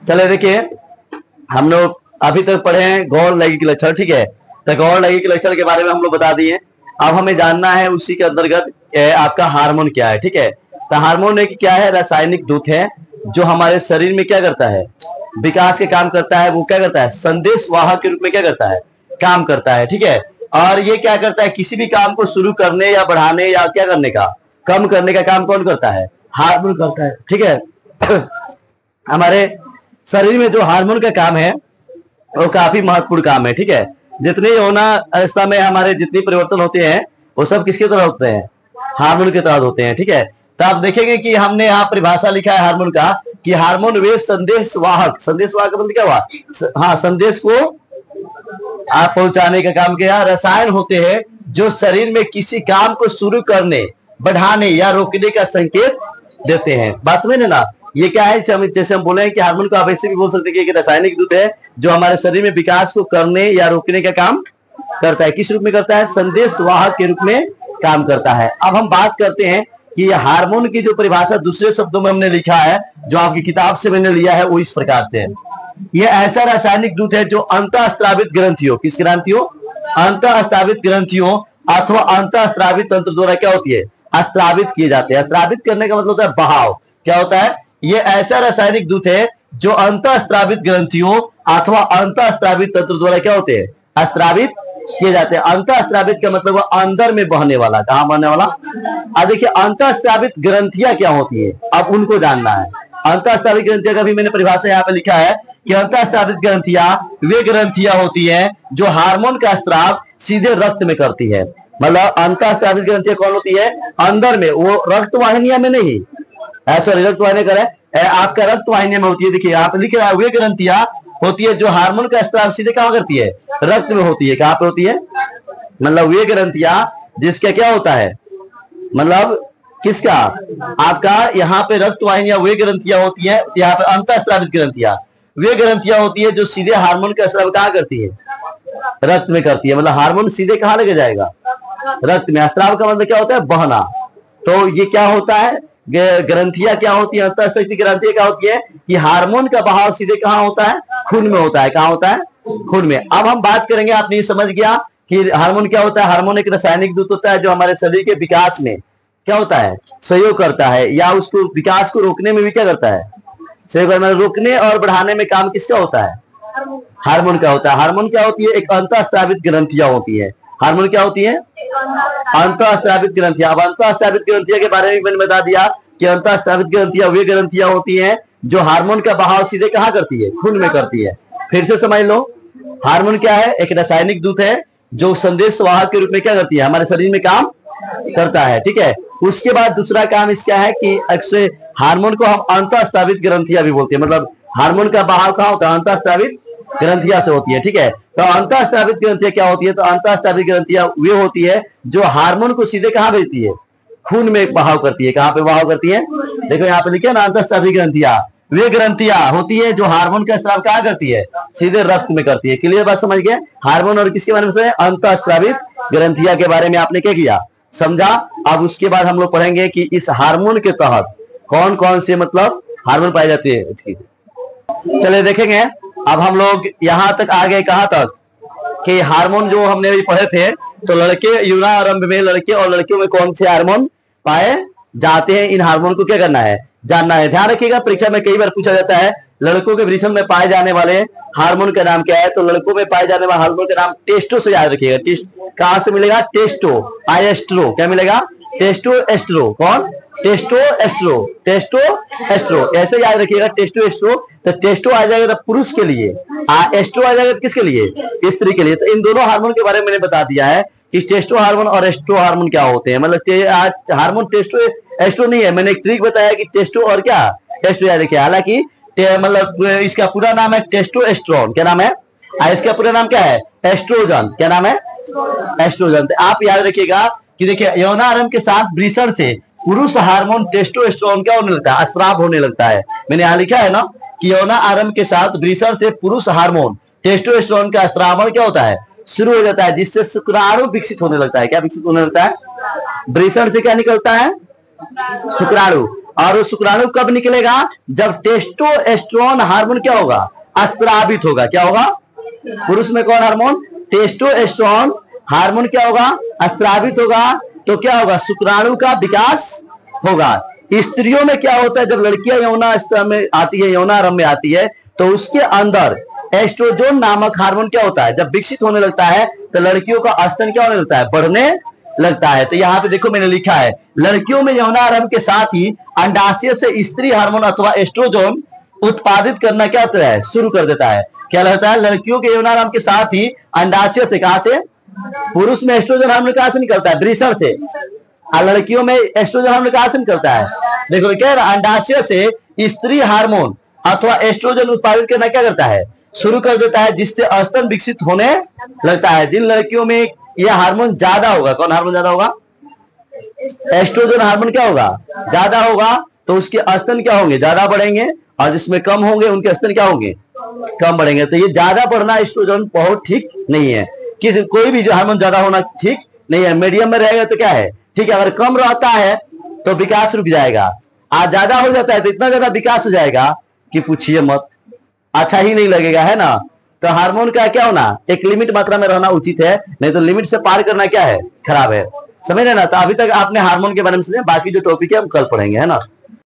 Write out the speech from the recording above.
चले देखिए, हम लोग अभी तक पढ़े हैं गौण लैंगिक लक्षण, ठीक है। तो गौण लैंगिक लक्षण के बारे में हम लोग बता दिए। अब हमें जानना है उसी के अंतर्गत आपका हार्मोन क्या है, ठीक है। तो हार्मोन एक क्या है, रासायनिक दूत है जो हमारे शरीर में क्या करता है, विकास के काम करता है। वो क्या करता है, संदेश वाहक के रूप में क्या करता है, काम करता है, ठीक है। और ये क्या करता है, किसी भी काम को शुरू करने या बढ़ाने या क्या करने का, कम करने का काम कौन करता है, हार्मोन करता है, ठीक है। हमारे शरीर में जो हार्मोन का काम है वो काफी महत्वपूर्ण काम है, ठीक है। जितने यौना अवस्था में हमारे जितने परिवर्तन होते हैं वो सब किसके तरह होते हैं, हार्मोन के तहत होते हैं, ठीक है। तो आप देखेंगे कि हमने यहाँ परिभाषा लिखा है हार्मोन का कि हार्मोन वे संदेश वाहक का मतलब क्या हुआ, हाँ, संदेश को आप पहुंचाने का काम किया, रसायन होते हैं जो शरीर में किसी काम को शुरू करने, बढ़ाने या रोकने का संकेत देते हैं। बात समझ ना, ये क्या है, जैसे हम बोले हैं कि हार्मोन को आप ऐसे भी बोल सकते हैं कि रासायनिक दूत है जो हमारे शरीर में विकास को करने या रोकने का काम करता है। किस रूप में करता है, संदेश वाहक के रूप में काम करता है। अब हम बात करते हैं कि हार्मोन की जो परिभाषा दूसरे शब्दों में हमने लिखा है, जो आपकी किताब से मैंने लिया है, वो इस प्रकार से है। यह ऐसा रासायनिक दूत है जो अंतःस्रावित ग्रंथियों, किस ग्रंथियों, अंतःस्रावित ग्रंथियों अथवा अंतःस्रावित तंत्र द्वारा क्या होती है, स्रावित किए जाते हैं। स्रावित करने का मतलब होता है बहाव। क्या होता है, ये ऐसा रासायनिक दूत है जो अंतःस्रावित ग्रंथियों अथवा अंतःस्रावित तंत्र द्वारा क्या होते हैं, स्रावित किए जाते हैं। अंतःस्रावित का मतलब अंदर में बहने वाला, कहां बहने वाला। अब देखिए अंतःस्रावित ग्रंथियां क्या होती है, अब उनको जानना है। अंतःस्रावित ग्रंथियां का भी मैंने परिभाषा यहाँ पे लिखा है कि अंतःस्रावित ग्रंथियां वे ग्रंथियां होती हैं जो हार्मोन का स्राव सीधे रक्त में करती है। मतलब अंतःस्रावित ग्रंथियां कौन होती है, अंदर में, वो रक्त वाहिनियां में नहीं, सॉरी रक्त वाहिनी करें, आपका रक्त वाहिनी में होती है। देखिए आप लिख रहा है वे ग्रंथियां होती है जो हार्मोन का स्राव सीधे कहां करती है, रक्त में होती है। कहां पे होती है, मतलब वे ग्रंथियां जिसका क्या होता है, मतलब किसका, आपका यहाँ पे रक्त वाहिनियां वे ग्रंथियां होती है, यहाँ पे अंतःस्रावित ग्रंथियां वे ग्रंथियां होती है जो सीधे हार्मोन का स्राव कहां करती है, रक्त में करती है। मतलब हार्मोन सीधे कहां लेके जाएगा, रक्त में। स्राव का मतलब क्या होता है, बहना। तो ये क्या होता है, ग्रंथियां क्या होती है, अंतःस्रावित ग्रंथियां क्या होती है कि हार्मोन का बहाव सीधे कहां होता है, खून में होता है। कहां होता है, खून में। अब हम बात करेंगे, आपने समझ गया कि हार्मोन क्या होता है। हार्मोन एक रासायनिक दूत होता है जो हमारे शरीर के विकास में क्या होता है, सहयोग करता है, या उसको विकास को रोकने में भी क्या करता है, सहयोग करता है। रोकने और बढ़ाने में काम किसका होता है, हार्मोन का होता है। हार्मोन क्या होती है, एक अंतःस्रावित ग्रंथियां होती है। हार्मोन क्या होती है, अंतःस्रावित ग्रंथियां। अब अंतःस्रावित ग्रंथियां के बारे में मैंने बता दिया कि अंतःस्रावित ग्रंथियां वे ग्रंथियां होती हैं जो हार्मोन का बहाव सीधे कहां करती है, खून में करती है। फिर से समझ लो, हार्मोन क्या है, एक रासायनिक दूत है जो संदेश वाहक के रूप में क्या करती है, हमारे शरीर में काम करता है, ठीक है। उसके बाद दूसरा काम इसका है कि अक्सर हार्मोन को हम अंतःस्रावित ग्रंथियां भी बोलते हैं। मतलब हार्मोन का बहाव कहां होता है, अंतःस्रावित ग्रंथियां से होती है, ठीक है। तो अंतःस्रावित ग्रंथियां क्या होती है, तो अंतःस्रावित ग्रंथियां वे होती है जो हार्मोन को सीधे कहां भेजती है, खून में बहाव करती है। कहां पे बहाव करती है, देखो यहाँ पे लिखे ना, अंतःस्रावित ग्रंथियां वे ग्रंथियां होती है जो हार्मोन का स्राव कहां करती है, सीधे रक्त में करती है। क्लियर बात समझ गए, हार्मोन और किसके बारे में से, अंतःस्रावित ग्रंथियां के बारे में आपने क्या किया, समझा। अब उसके बाद हम लोग पढ़ेंगे कि इस हार्मोन के तहत कौन कौन से मतलब हार्मोन पाए जाते हैं। चले देखेंगे, अब हम लोग यहां तक आ गए, कहां तक कि हार्मोन जो हमने भी पढ़े थे, तो लड़के यौना आरंभ में लड़के और लड़कियों में कौन से हार्मोन पाए जाते हैं, इन हार्मोन को क्या करना है, जानना है। ध्यान रखिएगा, परीक्षा में कई बार पूछा जाता है लड़कों के वृषण में पाए जाने वाले हार्मोन का नाम क्या है, तो लड़कों में पाए जाने वाले हार्मोन का नाम टेस्टो से याद रखिएगा। कहां से मिलेगा, टेस्टो आएस्ट्रो, क्या मिलेगा, टेस्टो एस्ट्रो। कौन, टेस्टो एस्ट्रो, टेस्टो एस्ट्रो, ऐसे याद रखिएगा, टेस्टो एस्ट्रो। तो टेस्टो आ जाएगा तो पुरुष के लिए, एस्ट्रो आ जाएगा किसके लिए, स्त्री के लिए। तो इन दोनों हार्मोन के बारे में मैंने बता दिया है कि टेस्टो हार्मोन और एस्ट्रो हार्मोन क्या होते हैं। मतलब हार्मोन टेस्टो एस्ट्रो नहीं है, मैंने एक ट्रिक बताया कि टेस्टो और क्या टेस्टो याद रखिए। हालांकि मतलब इसका पूरा नाम है टेस्टोस्टेरोन, क्या नाम है, इसका पूरा नाम क्या है, एस्ट्रोजन। क्या नाम है, एस्ट्रोजन। तो आप याद रखिएगा कि देखिए यौना आरंभ के साथ वृषण से पुरुष हार्मोन टेस्टोस्टेरोन क्या होने लगता है, स्राव होने लगता है। मैंने यहाँ लिखा है ना कि यौना आरंभ के साथ वृषण से पुरुष हार्मोन टेस्टोस्टेरोन का स्रावण क्या होता है, शुरू हो जाता है, जिससे शुक्राणु विकसित होने लगता है। क्या विकसित होने लगता है, वृषण से क्या निकलता है, शुक्राणु। और वो शुक्राणु कब निकलेगा? जब टेस्टोस्टेरोन हार्मोन क्या होगा? स्रावित होगा। क्या होगा? पुरुष में कौन हार्मोन? टेस्टोस्टेरोन हार्मोन क्या होगा? स्रावित होगा। तो क्या होगा? शुक्राणु का विकास होगा। स्त्रियों में क्या होता है? जब लड़कियां यौनावस्था में आती है, यौनारंभ में आती है, तो उसके अंदर एस्ट्रोजन नामक हार्मोन क्या होता है? जब विकसित होने लगता है तो लड़कियों का स्तन क्या होने लगता है? बढ़ने लगता है। तो यहाँ पे देखो मैंने लिखा है, लड़कियों में यौनारंभ के साथ ही अंडाशय से स्त्री हार्मोन अथवा एस्ट्रोजन उत्पादित करना क्या होता है? शुरू कर देता है। क्या लगता है? लड़कियों के यौनारंभ के साथ ही अंडाशय से, कहां से? पुरुष में एस्ट्रोजन हार्मोन कहां से निकलता है? वृषण से। और लड़कियों में एस्ट्रोजन हार्मोन कहां से निकलता है? देखो क्या, अंडाशय से स्त्री हार्मोन अथवा एस्ट्रोजन उत्पादित करना क्या करता है? शुरू कर देता है, जिससे स्तन विकसित होने लगता है। जिन लड़कियों में यह हार्मोन ज्यादा होगा, कौन हार्मोन ज्यादा होगा? एस्ट्रोजन हार्मोन क्या होगा? ज्यादा होगा, तो उसके स्तन क्या होंगे? ज्यादा बढ़ेंगे। और जिसमें कम होंगे उनके स्तन क्या होंगे? कम बढ़ेंगे। तो ये ज्यादा बढ़ना एस्ट्रोजन बहुत ठीक नहीं है। कोई भी हार्मोन ज्यादा होना ठीक नहीं है। मीडियम में रहेगा तो क्या है? ठीक है। अगर कम रहता है तो विकास रुक जाएगा, आज ज्यादा हो जाता है तो इतना ज्यादा विकास हो जाएगा कि पूछिए मत, अच्छा ही नहीं लगेगा, है ना। तो हार्मोन का क्या होना? एक लिमिट मात्रा में रहना उचित है, नहीं तो लिमिट से पार करना क्या है? खराब है। समझ रहे ना। तो अभी तक आपने हार्मोन के बारे में सुने, बाकी जो टॉपिक है हम कल पढ़ेंगे, है ना।